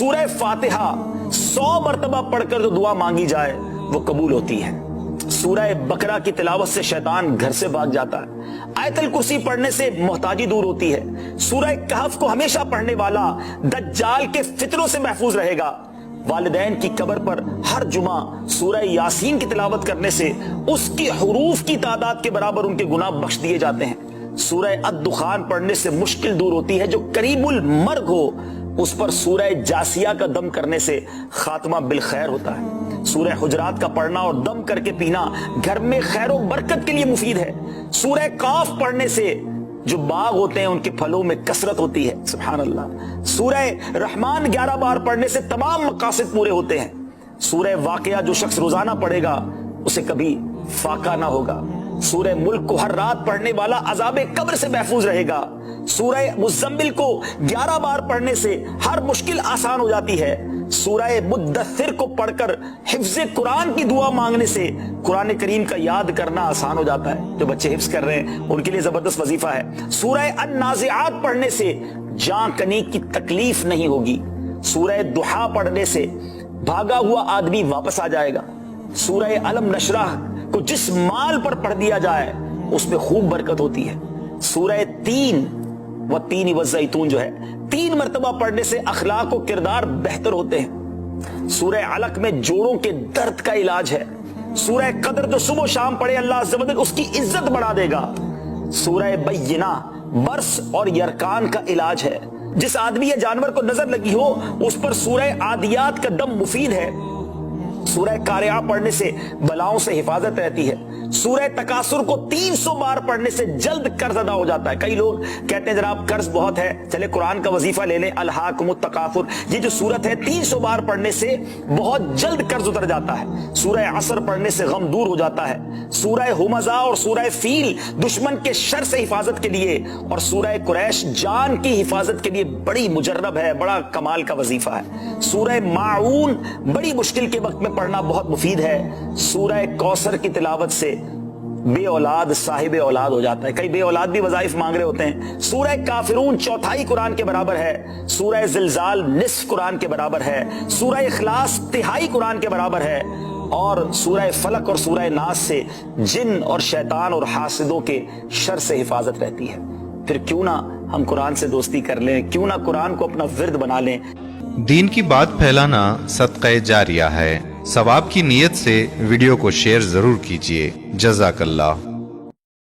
سورہ فاتحہ 100 مرتبہ پڑھ کر جو دعا مانگی جائے وہ قبول ہوتی ہے. سورہ بقرہ کی تلاوت سے شیطان گھر سے بھاگ جاتا ہے. آیت الکرسی پڑھنے سے محتاجی دور ہوتی ہے. سورہ کہف کو ہمیشہ پڑھنے والا دجال کے فتنوں سے محفوظ رہے گا. والدین کی قبر پر ہر جمعہ سورہ یاسین کی تلاوت کرنے سے اس کی حروف کی تعداد کے برابر ان کے گناہ بخش دیے جاتے ہیں. سورہ الدخان پڑھنے سے مشکل دور ہوتی ہے. جو قریب المرگ ہو اس پر سورہ جاسیہ کا دم کرنے سے خاتمہ بالخیر ہوتا ہے. سورہ حجرات کا پڑھنا اور دم کر کے پینا گھر میں خیر و برکت کے لیے مفید ہے. سورہ قاف پڑھنے سے جو باغ ہوتے ہیں ان کے پھلوں میں کثرت ہوتی ہے. سبحان اللہ. سورہ رحمان 11 بار پڑھنے سے تمام مقاصد پورے ہوتے ہیں. سورہ واقعہ جو شخص روزانہ پڑھے گا اسے کبھی فاقہ نہ ہوگا. سورہ ملک کو ہر رات پڑھنے والا عذاب قبر سے محفوظ رہے گا. سورہ مزمل کو 11 بار پڑھنے سے ہر مشکل آسان ہو جاتی ہے. سورہ مدثر کو پڑھ کر حفظ قرآن کی دعا مانگنے سے قرآن کریم کا یاد کرنا آسان ہو جاتا ہے. جو بچے حفظ کر رہے ہیں ان کے لیے زبردست وظیفہ ہے. سورہ النازعات پڑھنے سے جان کنی کی تکلیف نہیں ہوگی. سورہ دحا پڑھنے سے بھاگا ہوا آدمی واپس آ جائے گا. سورہ علم نشرح کو جس مال پر پڑھ دیا جائے اس میں خوب برکت ہوتی ہے. سورہ تین والتین والزیتون جو ہے 3 مرتبہ پڑھنے سے اخلاق و کردار بہتر ہوتے ہیں. سورہ علق میں جوڑوں کے درد کا علاج ہے. سورہ قدر جو صبح و شام پڑھے اللہ عز و جل اس کی عزت بڑھا دے گا. سورہ بینہ برس اور یرکان کا علاج ہے. جس آدمی یا جانور کو نظر لگی ہو اس پر سورہ عادیات کا دم مفید ہے. سورہ قارعہ پڑھنے سے بلاؤں سے حفاظت رہتی ہے. سورہ تکاثر کو 300 بار پڑھنے سے جلد قرض ادا ہو جاتا ہے. کئی لوگ کہتے ہیں جناب قرض بہت ہے چلے قرآن کا وظیفہ لے لیں. الہاکم التکاثر یہ جو سورت ہے 300 بار پڑھنے سے بہت جلد قرض اتر جاتا ہے. سورہ عصر پڑھنے سے غم دور ہو جاتا ہے. سورہ ہمزہ اور سورہ فیل دشمن کے شر سے حفاظت کے لیے اور سورہ قریش جان کی حفاظت کے لیے بڑی مجرب ہے, بڑا کمال کا وظیفہ ہے. سورہ ماعون بڑی مشکل کے وقت میں پڑھنا بہت مفید ہے. سورہ کوثر کی تلاوت سے بے اولاد صاحب اولاد ہو جاتا ہے. کئی بے اولاد بھی وظائف مانگ رہے ہوتے ہیں. سورہ کافرون 1/4 قرآن کے برابر ہے. سورہ زلزال نصف قرآن کے برابر ہے. سورہ اخلاص 1/3 قرآن کے برابر ہے. اور سورہ فلق اور سورہ ناس سے جن اور شیطان اور حاسدوں کے شر سے حفاظت رہتی ہے. پھر کیوں نہ ہم قرآن سے دوستی کر لیں, کیوں نہ قرآن کو اپنا ورد بنا لیں. دین کی بات پھیلانا صدقہ جاریہ ہے. ثواب کی نیت سے ویڈیو کو شیئر ضرور کیجیے. جزاک اللہ.